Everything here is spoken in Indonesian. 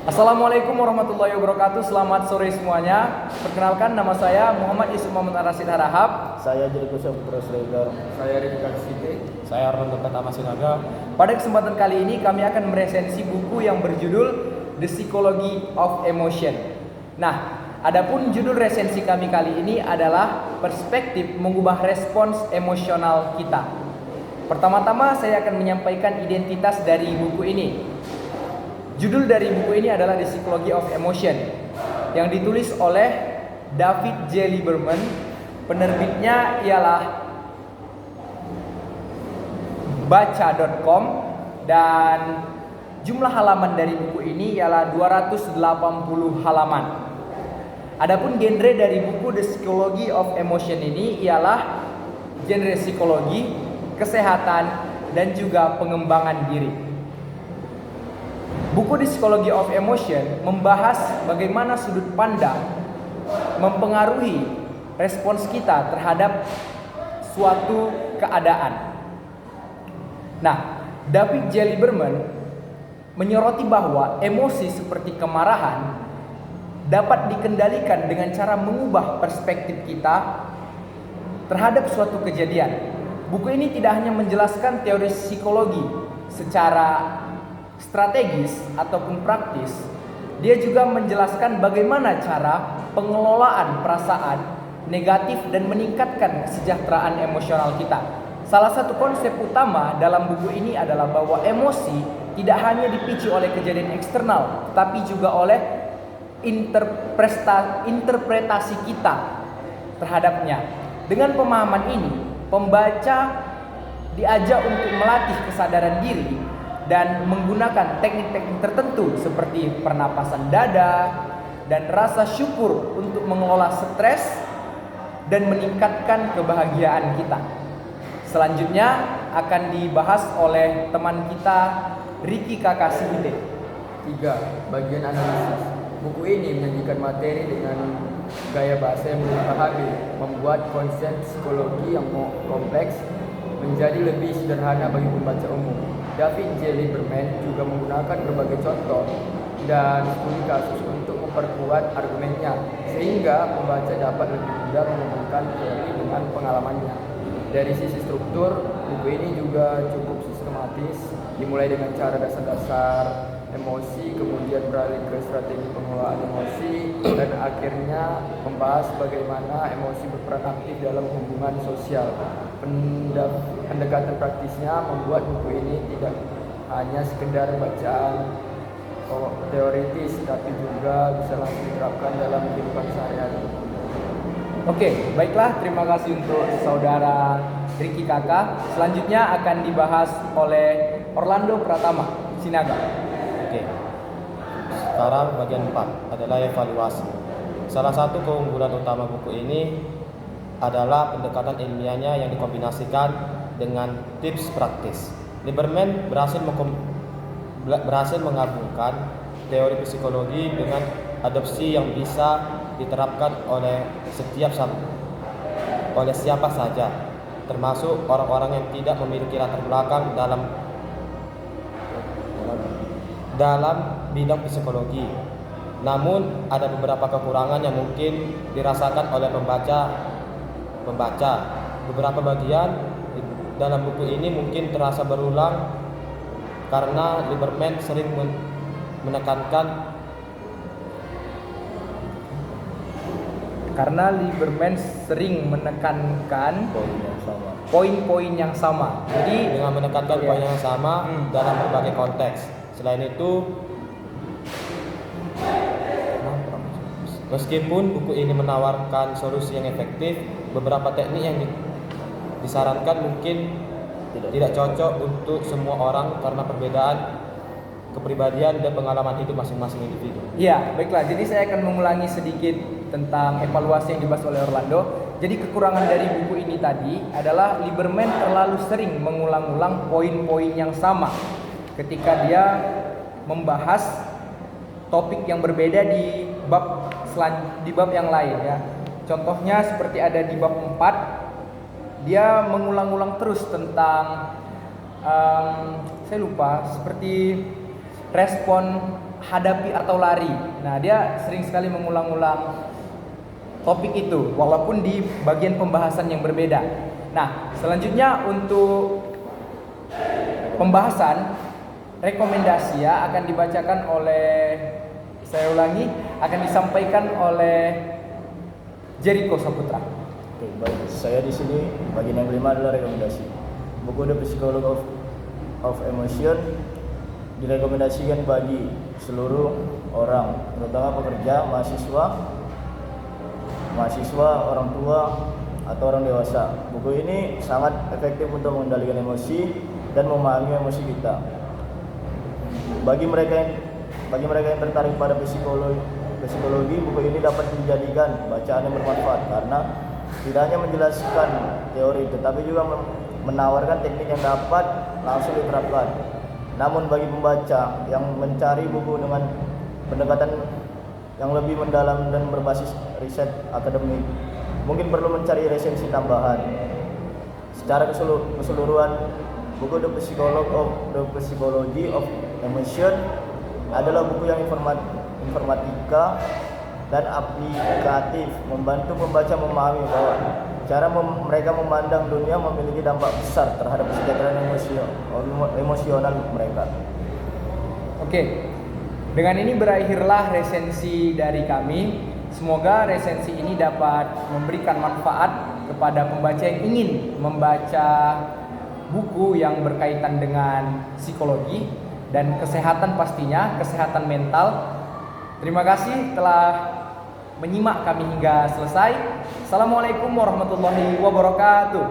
Assalamualaikum warahmatullahi wabarakatuh. Selamat sore semuanya. Perkenalkan, nama saya Muhammad Yusuf Muhammad Ar-Rasyid Harahap. Saya Jericho Saputra Sregar. Saya Rizky Siti. Saya Armando Pertama Sinaga. Pada kesempatan kali ini kami akan meresensi buku yang berjudul The Psychology of Emotion. Nah, adapun judul resensi kami kali ini adalah perspektif mengubah respons emosional kita. Pertama-tama saya akan menyampaikan identitas dari buku ini. Judul dari buku ini adalah The Psychology of Emotion yang ditulis oleh David J. Lieberman. Penerbitnya ialah baca.com dan jumlah halaman dari buku ini ialah 280 halaman. Adapun genre dari buku The Psychology of Emotion ini ialah genre psikologi, kesehatan, dan juga pengembangan diri. Buku The Psychology of Emotion membahas bagaimana sudut pandang mempengaruhi respons kita terhadap suatu keadaan. Nah, David J. Lieberman menyoroti bahwa emosi seperti kemarahan dapat dikendalikan dengan cara mengubah perspektif kita terhadap suatu kejadian. Buku ini tidak hanya menjelaskan teori psikologi secara strategis ataupun praktis, dia juga menjelaskan bagaimana cara pengelolaan perasaan negatif dan meningkatkan kesejahteraan emosional kita. Salah satu konsep utama dalam buku ini adalah bahwa emosi tidak hanya dipicu oleh kejadian eksternal, tetapi juga oleh interpretasi kita terhadapnya. Dengan pemahaman ini, pembaca diajak untuk melatih kesadaran diri dan menggunakan teknik-teknik tertentu seperti pernapasan dada dan rasa syukur untuk mengelola stres dan meningkatkan kebahagiaan kita. Selanjutnya akan dibahas oleh teman kita Ricky Kakasihide. 3. Bagian analisis. Buku ini menyajikan materi dengan gaya bahasa yang mudah dipahami, membuat konsep psikologi yang kompleks menjadi lebih sederhana bagi pembaca umum. David J. Lieberman juga menggunakan berbagai contoh dan studi kasus untuk memperkuat argumennya, sehingga pembaca dapat lebih mudah menghubungkan teori dengan pengalamannya. Dari sisi struktur, buku ini juga cukup sistematis, dimulai dengan cara dasar-dasar emosi, kemudian beralih ke strategi pengelolaan emosi, dan akhirnya membahas bagaimana emosi berperan aktif dalam hubungan sosial. Pendekatan praktisnya membuat buku ini tidak hanya sekedar bacaan teoritis, tapi juga bisa langsung diterapkan dalam kehidupan sehari-hari. Oke, baiklah, terima kasih untuk saudara Ricky Kakak. Selanjutnya akan dibahas oleh Orlando Pratama Sinaga. Oke. Sekarang bagian 4 adalah evaluasi. Salah satu keunggulan utama buku ini adalah pendekatan ilmiahnya yang dikombinasikan dengan tips praktis. Lieberman berhasil menggabungkan teori psikologi dengan adopsi yang bisa diterapkan oleh siapa saja, termasuk orang-orang yang tidak memiliki latar belakang dalam bidang psikologi. Namun ada beberapa kekurangan yang mungkin dirasakan oleh pembaca. Beberapa bagian dalam buku ini mungkin terasa berulang karena Lieberman sering menekankan poin-poin yang sama. Jadi dengan menekankan poin yang sama dalam berbagai konteks. Selain itu, meskipun buku ini menawarkan solusi yang efektif, beberapa teknik yang disarankan mungkin tidak cocok untuk semua orang karena perbedaan kepribadian dan pengalaman hidup masing-masing individu. Ya, baiklah. Jadi saya akan mengulangi sedikit tentang evaluasi yang dibahas oleh Orlando. Jadi kekurangan dari buku ini tadi adalah Lieberman terlalu sering mengulang-ulang poin-poin yang sama ketika dia membahas topik yang berbeda di bab yang lain ya. Contohnya seperti ada di bab 4, dia mengulang-ulang terus tentang saya lupa, seperti respon hadapi atau lari. Nah, dia sering sekali mengulang-ulang topik itu walaupun di bagian pembahasan yang berbeda. Nah, selanjutnya untuk pembahasan rekomendasi ya akan dibacakan oleh, saya ulangi, akan disampaikan oleh Jericho Saputra. Oke, baik. Saya di sini bagian yang kelima adalah rekomendasi. Buku The Psychology of Emotion direkomendasikan bagi seluruh orang, terutama pekerja, mahasiswa, orang tua, atau orang dewasa. Buku ini sangat efektif untuk mengendalikan emosi dan memahami emosi kita. Bagi mereka yang tertarik pada psikologi, buku ini dapat dijadikan bacaan yang bermanfaat karena tidak hanya menjelaskan teori, tetapi juga menawarkan teknik yang dapat langsung diterapkan. Namun bagi pembaca yang mencari buku dengan pendekatan yang lebih mendalam dan berbasis riset akademik, mungkin perlu mencari resensi tambahan. Secara keseluruhan, buku The Psychology of Emotion adalah buku yang informatika dan aplikatif, membantu pembaca memahami bahwa cara mereka memandang dunia memiliki dampak besar terhadap kesejahteraan emosional mereka. Oke, dengan ini berakhirlah resensi dari kami. Semoga resensi ini dapat memberikan manfaat kepada pembaca yang ingin membaca buku yang berkaitan dengan psikologi dan kesehatan, pastinya kesehatan mental. Terima kasih telah menyimak kami hingga selesai. Assalamualaikum warahmatullahi wabarakatuh.